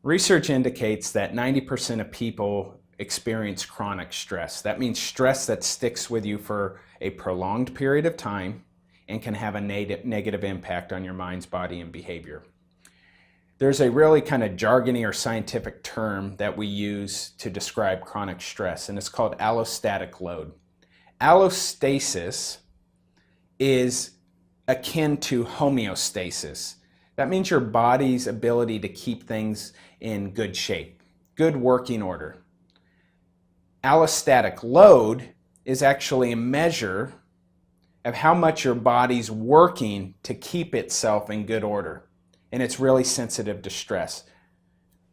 Research indicates that 90% of people experience chronic stress. That means stress that sticks with you for a prolonged period of time and can have a negative impact on your mind's body and behavior. There's a really kind of jargony or scientific term that we use to describe chronic stress, and it's called allostatic load. Allostasis is akin to homeostasis. That means your body's ability to keep things in good shape, good working order. Allostatic load is actually a measure of how much your body's working to keep itself in good order. And it's really sensitive to stress.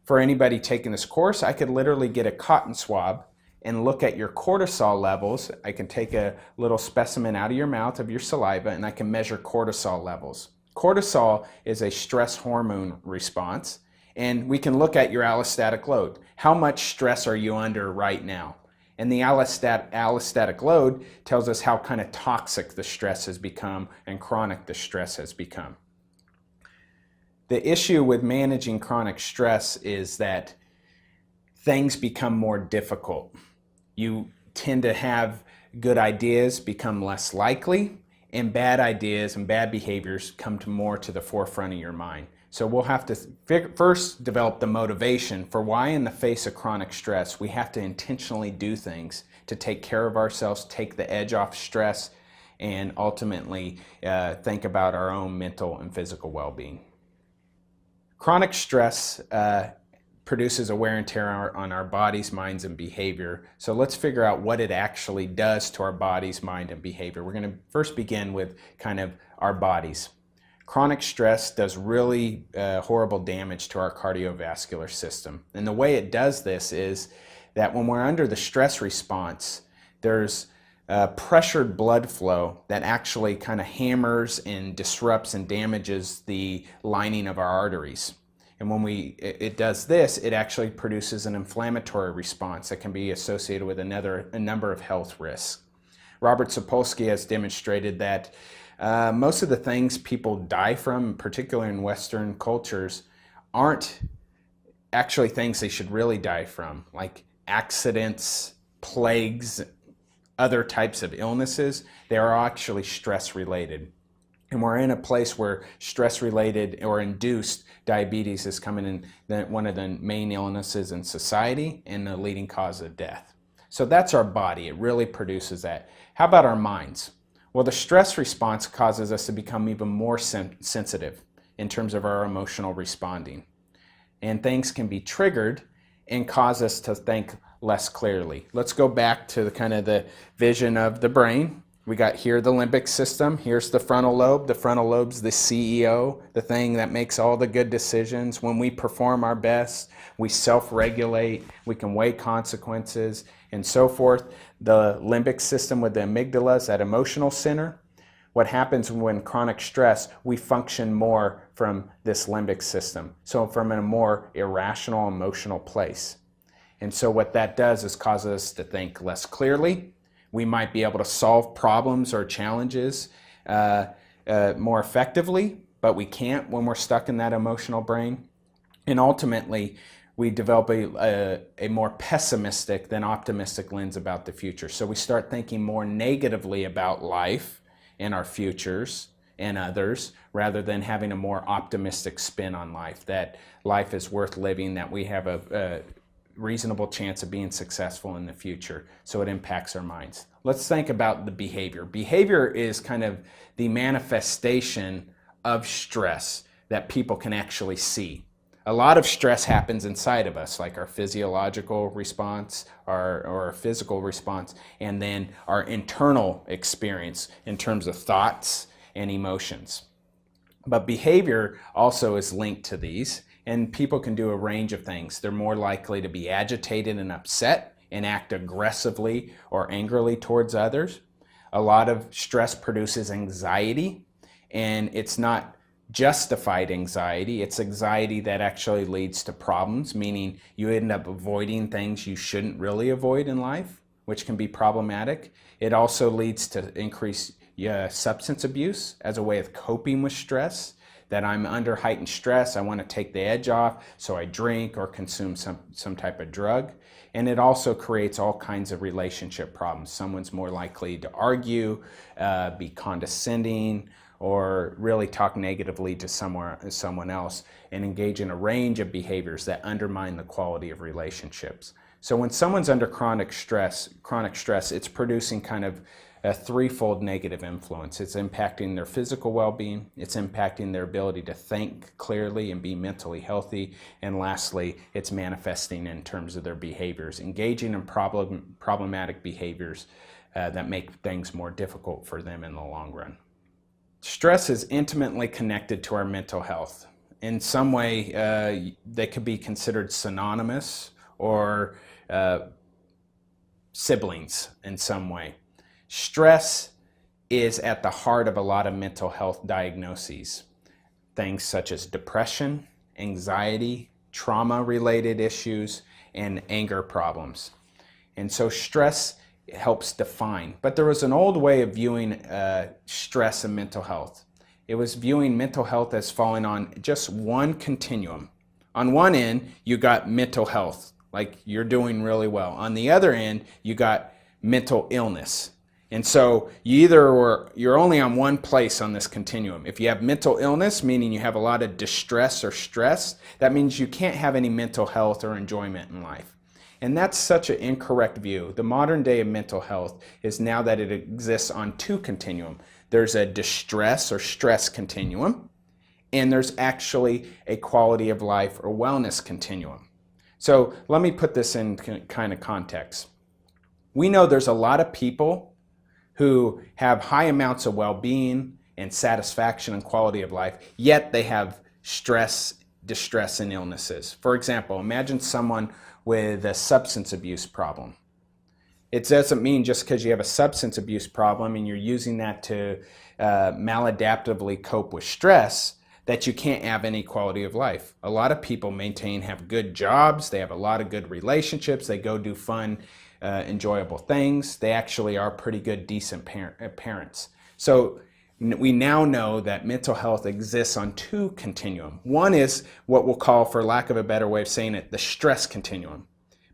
For anybody taking this course, I could literally get a cotton swab and look at your cortisol levels. I can take a little specimen out of your mouth of your saliva and I can measure cortisol levels. Cortisol is a stress hormone response, and we can look at your allostatic load. How much stress are you under right now? And the allostatic load tells us how kind of toxic the stress has become and chronic the stress has become. The issue with managing chronic stress is that things become more difficult. You tend to have good ideas become less likely, and bad ideas and bad behaviors come more to the forefront of your mind. So we'll have to first develop the motivation for why in the face of chronic stress we have to intentionally do things to take care of ourselves, take the edge off stress, and ultimately think about our own mental and physical well-being. Chronic stress produces a wear and tear on our bodies, minds, and behavior. So let's figure out what it actually does to our bodies, mind, and behavior. We're going to first begin with kind of our bodies. Chronic stress does really horrible damage to our cardiovascular system. And the way it does this is that when we're under the stress response, there's pressured blood flow that actually kind of hammers and disrupts and damages the lining of our arteries. And when it does this, it actually produces an inflammatory response that can be associated with a number of health risks. Robert Sapolsky has demonstrated that most of the things people die from, particularly in Western cultures, aren't actually things they should really die from, like accidents, plagues, other types of illnesses. They are actually stress related. And we're in a place where stress-related or induced diabetes is coming in one of the main illnesses in society and the leading cause of death. So that's our body. It really produces that. How about our minds? Well, the stress response causes us to become even more sensitive in terms of our emotional responding. And things can be triggered and cause us to think less clearly. Let's go back to the vision of the brain. We got here the limbic system, here's the frontal lobe. The frontal lobe's the CEO, the thing that makes all the good decisions. When we perform our best, we self-regulate, we can weigh consequences, and so forth. The limbic system with the amygdala is that emotional center. What happens when chronic stress, we function more from this limbic system, so from a more irrational, emotional place. And so what that does is cause us to think less clearly. We might be able to solve problems or challenges more effectively, but we can't when we're stuck in that emotional brain. And ultimately, we develop a more pessimistic than optimistic lens about the future. So we start thinking more negatively about life and our futures and others, rather than having a more optimistic spin on life, that life is worth living, that we have a reasonable chance of being successful in the future. So it impacts our minds. Let's think about the behavior. Behavior is kind of the manifestation of stress that people can actually see. A lot of stress happens inside of us, like our physiological response, our physical response, and then our internal experience in terms of thoughts and emotions. But behavior also is linked to these. And people can do a range of things. They're more likely to be agitated and upset and act aggressively or angrily towards others. A lot of stress produces anxiety, and it's not justified anxiety. It's anxiety that actually leads to problems, meaning you end up avoiding things you shouldn't really avoid in life, which can be problematic. It also leads to increased substance abuse as a way of coping with stress. that I'm under heightened stress. I want to take the edge off, so I drink or consume some type of drug. And it also creates all kinds of relationship problems. Someone's more likely to argue, be condescending, or really talk negatively to someone else, and engage in a range of behaviors that undermine the quality of relationships. So when someone's under chronic stress, it's producing kind of a threefold negative influence. It's impacting their physical well-being, it's impacting their ability to think clearly and be mentally healthy, and lastly, it's manifesting in terms of their behaviors, engaging in problematic behaviors that make things more difficult for them in the long run. Stress is intimately connected to our mental health. In some way, they could be considered synonymous or siblings in some way. Stress is at the heart of a lot of mental health diagnoses. Things such as depression, anxiety, trauma-related issues, and anger problems. And so stress helps define. But there was an old way of viewing stress and mental health. It was viewing mental health as falling on just one continuum. On one end, you got mental health, like you're doing really well. On the other end, you got mental illness. And so you're only on one place on this continuum. If you have mental illness, meaning you have a lot of distress or stress, that means you can't have any mental health or enjoyment in life. And that's such an incorrect view. The modern day of mental health is now that it exists on two continuum. There's a distress or stress continuum, and there's actually a quality of life or wellness continuum. So let me put this in kind of context. We know there's a lot of people who have high amounts of well-being and satisfaction and quality of life, yet they have stress, distress, and illnesses. For example, imagine someone with a substance abuse problem. It doesn't mean just because you have a substance abuse problem and you're using that to maladaptively cope with stress that you can't have any quality of life. A lot of people have good jobs, they have a lot of good relationships, they go do fun, enjoyable things. They actually are pretty good, decent parents. So we now know that mental health exists on two continuum. One is what we'll call, for lack of a better way of saying it, the stress continuum.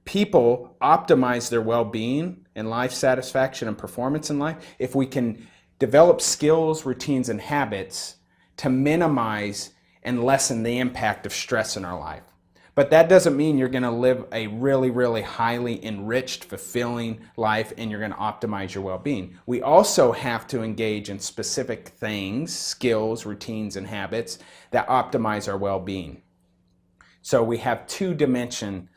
People optimize their well-being and life satisfaction and performance in life if we can develop skills, routines, and habits to minimize and lessen the impact of stress in our life. But that doesn't mean you're going to live a really, really highly enriched, fulfilling life and you're going to optimize your well-being. We also have to engage in specific things, skills, routines, and habits that optimize our well-being. So we have two dimensions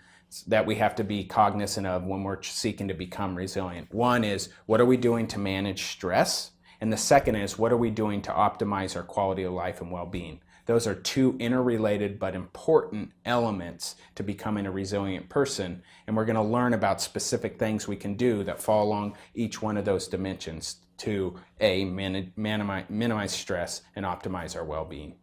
that we have to be cognizant of when we're seeking to become resilient. One is, what are we doing to manage stress? And the second is, what are we doing to optimize our quality of life and well-being? Those are two interrelated but important elements to becoming a resilient person. And we're going to learn about specific things we can do that fall along each one of those dimensions to minimize stress and optimize our well-being.